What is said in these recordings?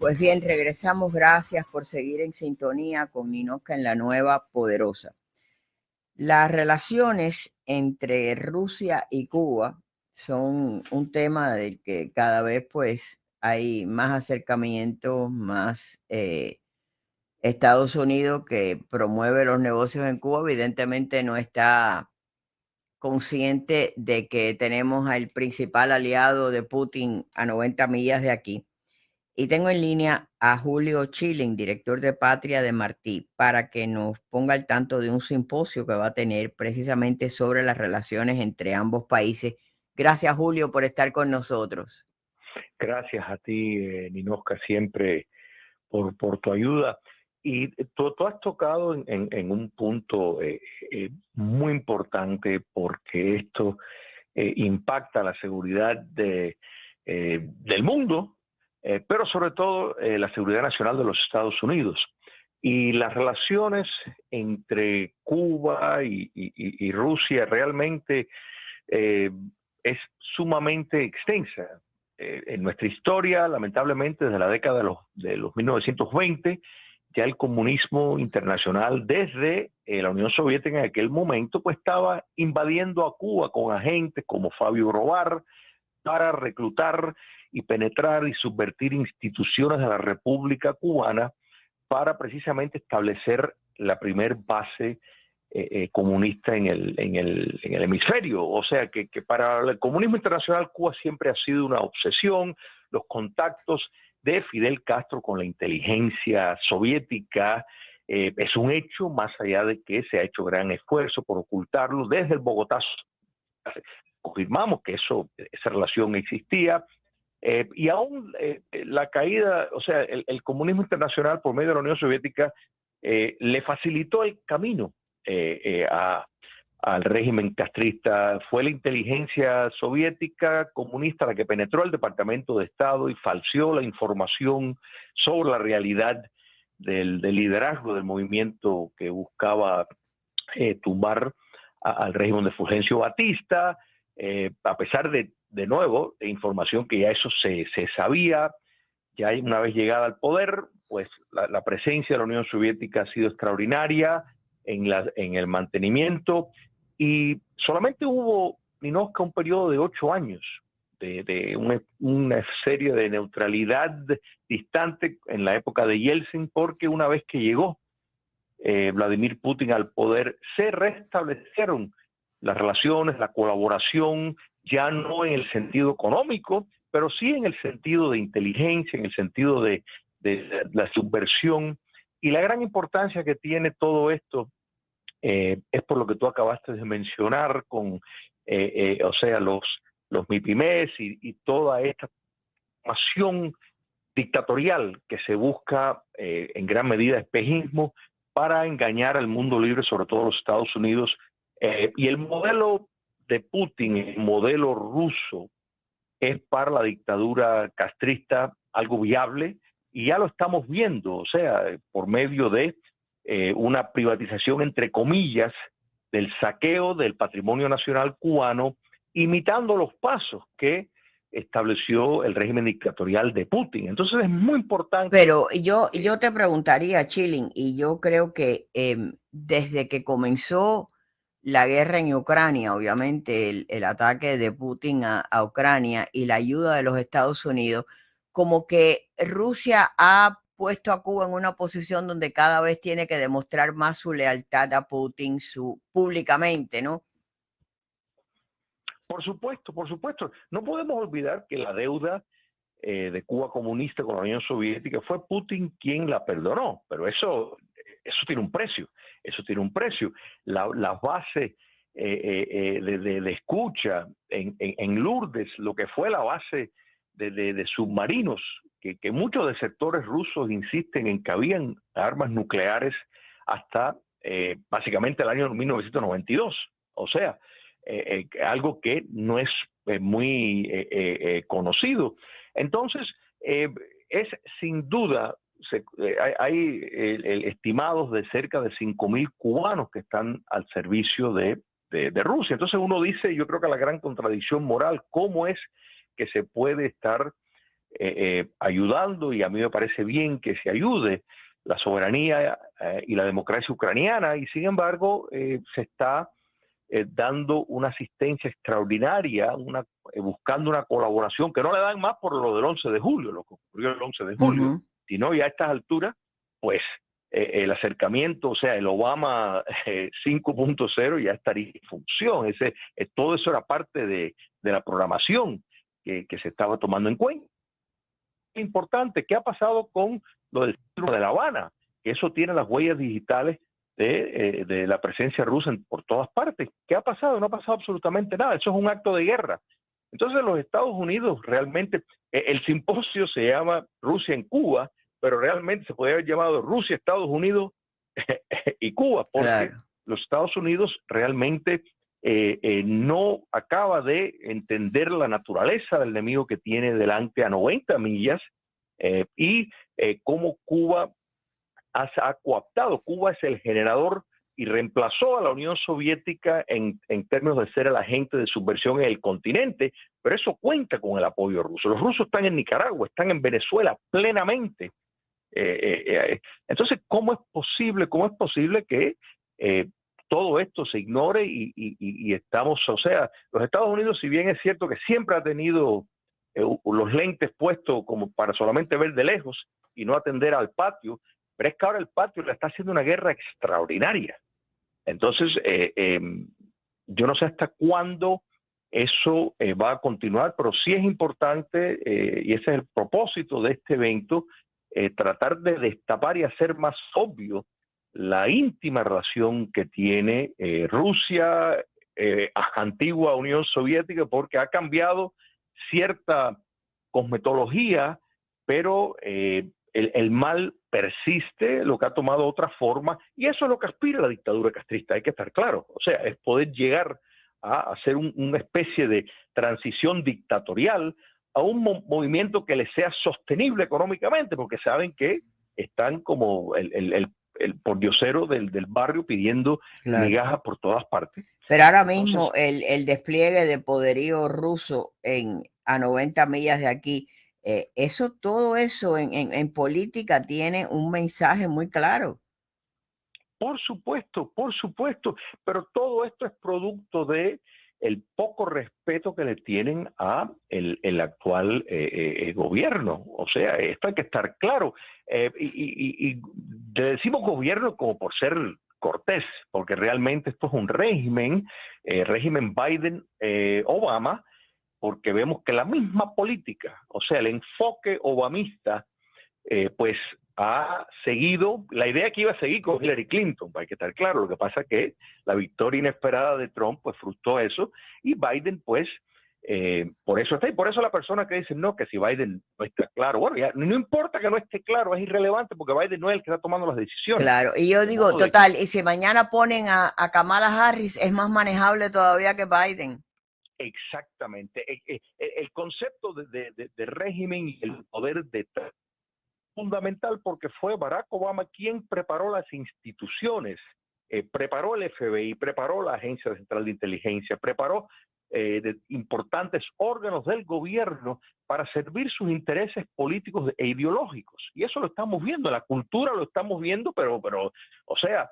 Pues bien, regresamos. Gracias por seguir en sintonía con Ninoca en la Nueva Poderosa. Las relaciones entre Rusia y Cuba son un tema del que cada vez pues hay más acercamiento, más Estados Unidos, que promueve los negocios en Cuba, evidentemente no está consciente de que tenemos al principal aliado de Putin a 90 millas de aquí. Y tengo en línea a Julio Chilling, director de Patria de Martí, para que nos ponga al tanto de un simposio que va a tener precisamente sobre las relaciones entre ambos países. Gracias, Julio, por estar con nosotros. Gracias a ti, Ninoska, siempre por tu ayuda. Y tú has tocado en un punto muy importante, porque esto impacta la seguridad del mundo, pero sobre todo la seguridad nacional de los Estados Unidos. Y las relaciones entre Cuba y Rusia realmente es sumamente extensa. En nuestra historia, lamentablemente, desde la década de los 1920, ya el comunismo internacional desde la Unión Soviética en aquel momento pues estaba invadiendo a Cuba con agentes como Fabio Grovar para reclutar y penetrar y subvertir instituciones de la República Cubana para precisamente establecer la primer base comunista en el hemisferio. O sea que para el comunismo internacional Cuba siempre ha sido una obsesión. Los contactos de Fidel Castro con la inteligencia soviética es un hecho, más allá de que se ha hecho gran esfuerzo por ocultarlo. Desde el Bogotá confirmamos que esa relación existía. Y aún la caída, o sea, el comunismo internacional por medio de la Unión Soviética le facilitó el camino al régimen castrista. Fue la inteligencia soviética comunista la que penetró el Departamento de Estado y falseó la información sobre la realidad del liderazgo del movimiento que buscaba tumbar al régimen de Fulgencio Batista, a pesar de nuevo, de información que ya eso se sabía. Ya una vez llegada al poder, pues la presencia de la Unión Soviética ha sido extraordinaria en el mantenimiento, y solamente hubo, Ninoska, un periodo de 8 años de una serie de neutralidad distante en la época de Yeltsin, porque una vez que llegó Vladimir Putin al poder, se restablecieron las relaciones, la colaboración, ya no en el sentido económico, pero sí en el sentido de inteligencia, en el sentido de la subversión. Y la gran importancia que tiene todo esto es por lo que tú acabaste de mencionar, con o sea, los MIPYMEs y toda esta formación dictatorial que se busca en gran medida espejismo para engañar al mundo libre, sobre todo los Estados Unidos. Y el modelo de Putin, el modelo ruso, es para la dictadura castrista algo viable, y ya lo estamos viendo, o sea, por medio de una privatización, entre comillas, del saqueo del patrimonio nacional cubano, imitando los pasos que estableció el régimen dictatorial de Putin. Entonces es muy importante. Pero yo te preguntaría, Chilling, y yo creo que desde que comenzó la guerra en Ucrania, obviamente el ataque de Putin a Ucrania y la ayuda de los Estados Unidos, como que Rusia ha puesto a Cuba en una posición donde cada vez tiene que demostrar más su lealtad a Putin públicamente, ¿no? Por supuesto, por supuesto. No podemos olvidar que la deuda de Cuba comunista con la Unión Soviética fue Putin quien la perdonó, pero eso tiene un precio, eso tiene un precio. Las bases de escucha en Lourdes, lo que fue la base de submarinos, que muchos de sectores rusos insisten en que habían armas nucleares hasta básicamente el año 1992. O sea, algo que no es muy conocido. Entonces, es sin duda, hay estimados de cerca de 5.000 cubanos que están al servicio de Rusia. Entonces uno dice, yo creo que la gran contradicción moral, ¿cómo es que se puede estar ayudando, y a mí me parece bien que se ayude la soberanía y la democracia ucraniana, y sin embargo se está dando una asistencia extraordinaria, buscando una colaboración que no le dan más por lo del 11 de julio, lo que ocurrió el 11 de julio, sino ya a estas alturas, pues el acercamiento, o sea, el Obama 5.0 ya estaría en función. Todo eso era parte de la programación que se estaba tomando en cuenta. Importante, ¿qué ha pasado con lo del centro de La Habana? Que eso tiene las huellas digitales de la presencia rusa por todas partes. ¿Qué ha pasado? No ha pasado absolutamente nada. Eso es un acto de guerra. Entonces los Estados Unidos realmente, el simposio se llama Rusia en Cuba, pero realmente se podría haber llamado Rusia, Estados Unidos y Cuba, porque los Estados Unidos realmente no acaba de entender la naturaleza del enemigo que tiene delante a 90 millas y cómo Cuba ha cooptado. Cuba es el generador y reemplazó a la Unión Soviética en términos de ser el agente de subversión en el continente, pero eso cuenta con el apoyo ruso. Los rusos están en Nicaragua, están en Venezuela plenamente. Entonces, ¿cómo es posible que todo esto se ignore y estamos, o sea, los Estados Unidos, si bien es cierto que siempre ha tenido los lentes puestos como para solamente ver de lejos y no atender al patio, pero es que ahora el patio le está haciendo una guerra extraordinaria. Entonces, yo no sé hasta cuándo eso va a continuar, pero sí es importante, y ese es el propósito de este evento, tratar de destapar y hacer más obvio la íntima relación que tiene Rusia, antigua Unión Soviética, porque ha cambiado cierta cosmetología, pero el mal persiste, lo que ha tomado otra forma, y eso es lo que aspira a la dictadura castrista, hay que estar claro. O sea, es poder llegar a hacer una especie de transición dictatorial a un movimiento que les sea sostenible económicamente, porque saben que están como el pordiosero del barrio pidiendo migajas por todas partes. Pero ahora mismo el despliegue de poderío ruso a 90 millas de aquí, todo eso en política tiene un mensaje muy claro. Por supuesto, pero todo esto es producto de el poco respeto que le tienen a el actual gobierno. O sea, esto hay que estar claro. Y le decimos gobierno como por ser cortés, porque realmente esto es un régimen Biden-Obama, porque vemos que la misma política, o sea, el enfoque obamista, pues ha seguido, la idea que iba a seguir con Hillary Clinton, hay que estar claro. Lo que pasa es que la victoria inesperada de Trump pues frustró eso, y Biden pues por eso está, y por eso la persona que dice no, que si Biden no está claro, bueno, ya no importa que no esté claro, es irrelevante porque Biden no es el que está tomando las decisiones. Claro, y yo digo, total, y si mañana ponen a Kamala Harris, es más manejable todavía que Biden. Exactamente, el concepto de régimen y el poder de fundamental, porque fue Barack Obama quien preparó las instituciones, preparó el FBI, preparó la Agencia Central de Inteligencia, preparó importantes órganos del gobierno para servir sus intereses políticos e ideológicos. Y eso lo estamos viendo, la cultura lo estamos viendo, pero o sea,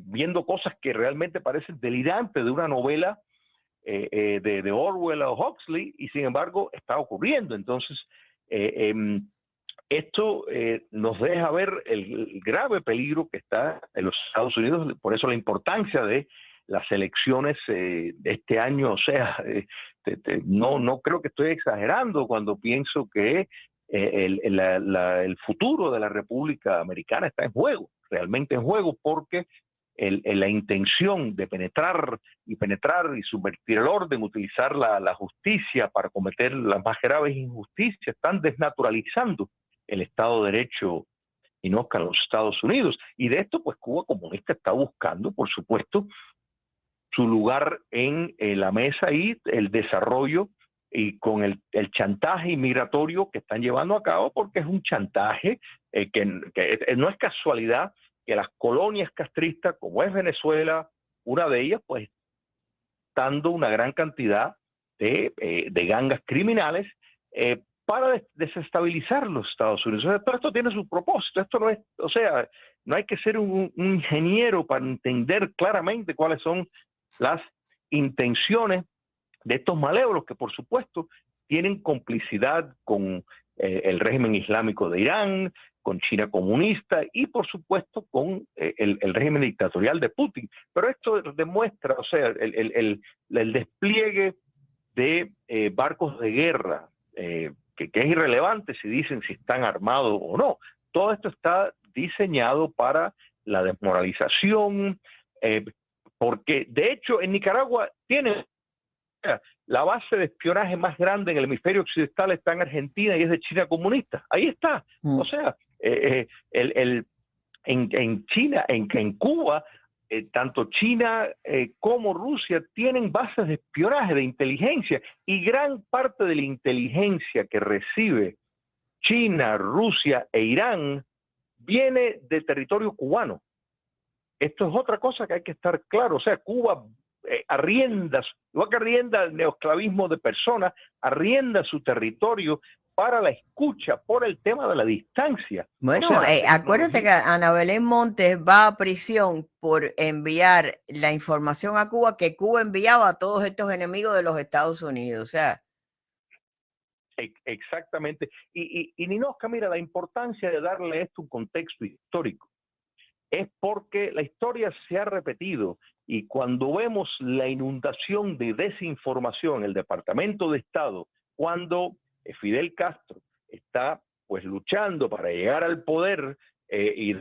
viendo cosas que realmente parecen delirantes de una novela de Orwell o Huxley, y sin embargo está ocurriendo. Entonces, esto nos deja ver el grave peligro que está en los Estados Unidos, por eso la importancia de las elecciones de este año. O sea, no creo que estoy exagerando cuando pienso que el futuro de la República Americana está en juego, realmente en juego, porque la intención de penetrar y subvertir el orden, utilizar la justicia para cometer las más graves injusticias, están desnaturalizando el Estado de Derecho y no que los Estados Unidos. Y de esto, pues Cuba comunista está buscando, por supuesto, su lugar en la mesa y el desarrollo, y con el chantaje inmigratorio que están llevando a cabo, porque es un chantaje que no es casualidad que las colonias castristas, como es Venezuela, una de ellas, pues dando una gran cantidad de gangas criminales, para desestabilizar los Estados Unidos. O sea, todo esto tiene su propósito. Esto no es, o sea, no hay que ser un ingeniero para entender claramente cuáles son las intenciones de estos malévolos que, por supuesto, tienen complicidad con el régimen islámico de Irán, con China comunista y, por supuesto, con el régimen dictatorial de Putin. Pero esto demuestra, o sea, el despliegue de barcos de guerra, que es irrelevante si dicen si están armados o no. Todo esto está diseñado para la desmoralización, porque de hecho en Nicaragua tiene la base de espionaje más grande en el hemisferio occidental, está en Argentina y es de China comunista. Ahí está. O sea, en China, en Cuba, tanto China como Rusia tienen bases de espionaje, de inteligencia, y gran parte de la inteligencia que recibe China, Rusia e Irán viene del territorio cubano. Esto es otra cosa que hay que estar claro. O sea, Cuba arrienda, igual que arrienda el neoesclavismo de personas, arrienda su territorio para la escucha por el tema de la distancia. Bueno, o sea, acuérdate que Ana Belén Montes va a prisión por enviar la información a Cuba que Cuba enviaba a todos estos enemigos de los Estados Unidos. O sea, exactamente. Y Ninosca, mira, la importancia de darle esto un contexto histórico es porque la historia se ha repetido y cuando vemos la inundación de desinformación en el Departamento de Estado, cuando Fidel Castro está pues luchando para llegar al poder y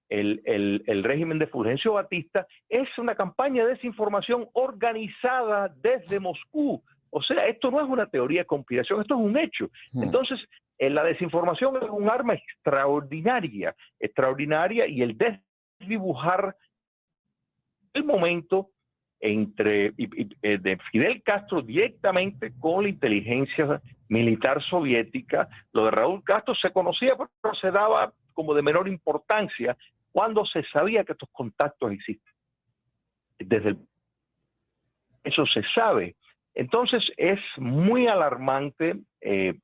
el régimen de Fulgencio Batista, es una campaña de desinformación organizada desde Moscú. O sea, esto no es una teoría de conspiración, esto es un hecho. Entonces, la desinformación es un arma extraordinaria, y el desdibujar el momento de Fidel Castro directamente con la inteligencia militar soviética. Lo de Raúl Castro se conocía, pero se daba como de menor importancia cuando se sabía que estos contactos existen. Eso se sabe. Entonces es muy alarmante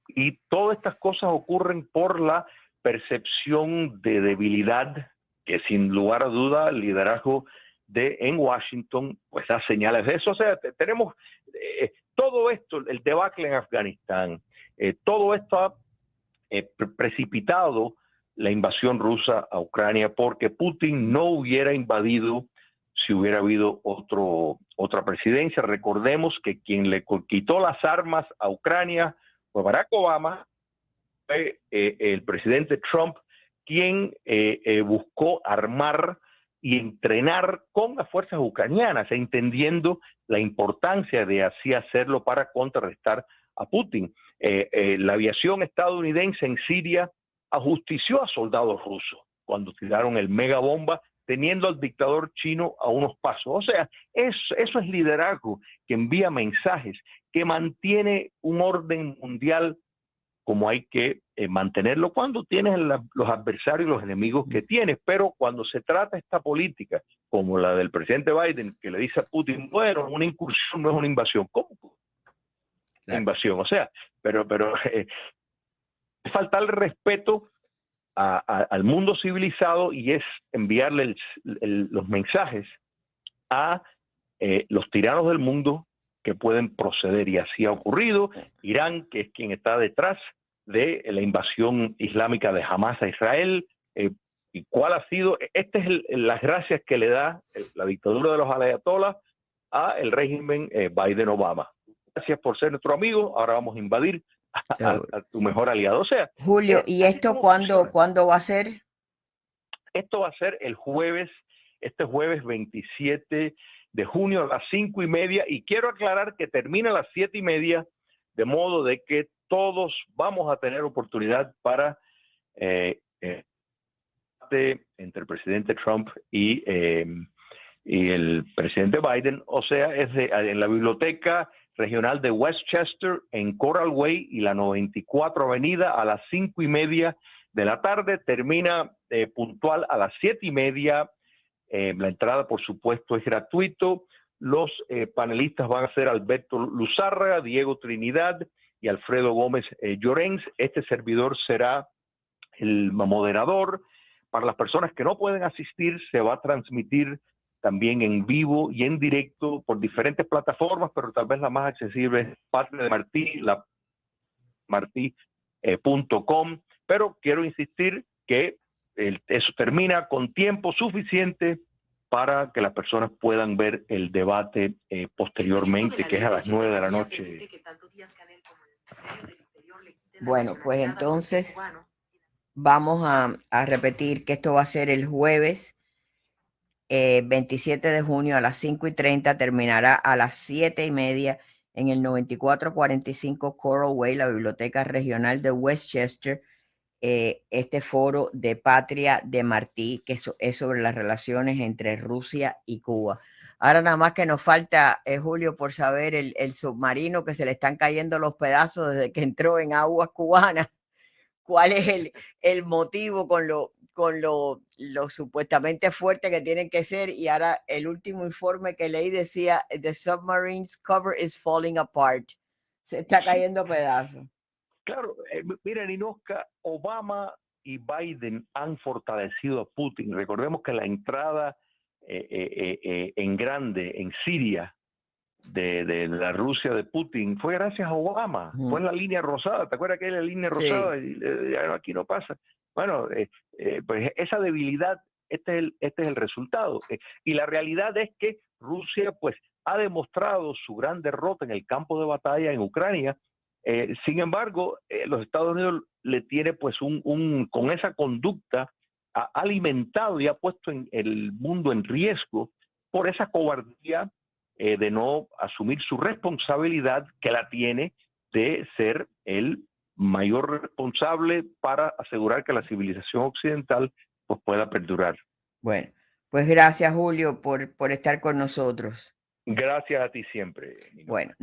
y todas estas cosas ocurren por la percepción de debilidad que sin lugar a duda el liderazgo en Washington pues da señales de eso. O sea, tenemos todo esto, el debacle en Afganistán, todo esto ha precipitado la invasión rusa a Ucrania porque Putin no hubiera invadido si hubiera habido otra presidencia. Recordemos que quien le quitó las armas a Ucrania fue Barack Obama, fue el presidente Trump quien buscó armar y entrenar con las fuerzas ucranianas, entendiendo la importancia de así hacerlo para contrarrestar a Putin. La aviación estadounidense en Siria ajustició a soldados rusos cuando tiraron el megabomba, teniendo al dictador chino a unos pasos. O sea, eso es liderazgo que envía mensajes, que mantiene un orden mundial como hay que mantenerlo cuando tienes los adversarios, los enemigos que tienes. Pero cuando se trata esta política, como la del presidente Biden, que le dice a Putin, bueno, una incursión no es una invasión. ¿Cómo? Claro. Invasión, o sea, pero falta el respeto al mundo civilizado y es enviarle los mensajes a los tiranos del mundo que pueden proceder, y así ha ocurrido. Irán, que es quien está detrás de la invasión islámica de Hamas a Israel, y cuál ha sido, las gracias que le da la dictadura de los ayatolás a el régimen Biden-Obama. Gracias por ser nuestro amigo, ahora vamos a invadir a tu mejor aliado. O sea, Julio, ¿y esto cuándo va a ser? Esto va a ser este jueves 27 de junio a las 5:30, y quiero aclarar que termina a las 7:30, de modo de que todos vamos a tener oportunidad para entre el presidente Trump y el presidente Biden. O sea, es en la Biblioteca Regional de Westchester, en Coral Way y la 94 Avenida, a las 5:30 de la tarde. Termina puntual a las 7:30. La entrada, por supuesto, es gratuito. Los panelistas van a ser Alberto Luzárraga, Diego Trinidad y Alfredo Gómez Llorens. Este servidor será el moderador. Para las personas que no pueden asistir, se va a transmitir también en vivo y en directo por diferentes plataformas, pero tal vez la más accesible es Patria de Martí, la martí.com. Pero quiero insistir que eso termina con tiempo suficiente para que las personas puedan ver el debate posteriormente, que es a las 9 de la noche. Bueno, pues entonces vamos a repetir que esto va a ser el jueves 27 de junio a las 5:30, terminará a las 7:30 en el 9445 Coral Way, la Biblioteca Regional de Westchester, este foro de Patria de Martí, que es sobre las relaciones entre Rusia y Cuba. Ahora nada más que nos falta, Julio, por saber el submarino que se le están cayendo los pedazos desde que entró en aguas cubanas. ¿Cuál es el motivo con lo supuestamente fuerte que tienen que ser? Y ahora el último informe que leí decía, the submarine's cover is falling apart. Se está cayendo a pedazos. Claro, mira, Ninoshka, Obama y Biden han fortalecido a Putin. Recordemos que la entrada en grande en Siria de la Rusia de Putin fue gracias a Obama, fue en la línea rosada. ¿Te acuerdas que era la línea rosada? Sí. Y aquí no pasa. Bueno, pues esa debilidad, este es el resultado. Y la realidad es que Rusia pues ha demostrado su gran derrota en el campo de batalla en Ucrania. Sin embargo, los Estados Unidos le tiene pues con esa conducta ha alimentado y ha puesto el mundo en riesgo por esa cobardía de no asumir su responsabilidad, que la tiene de ser el mayor responsable para asegurar que la civilización occidental pues pueda perdurar. Bueno, pues gracias, Julio, por estar con nosotros. Gracias a ti siempre, Nino. Bueno,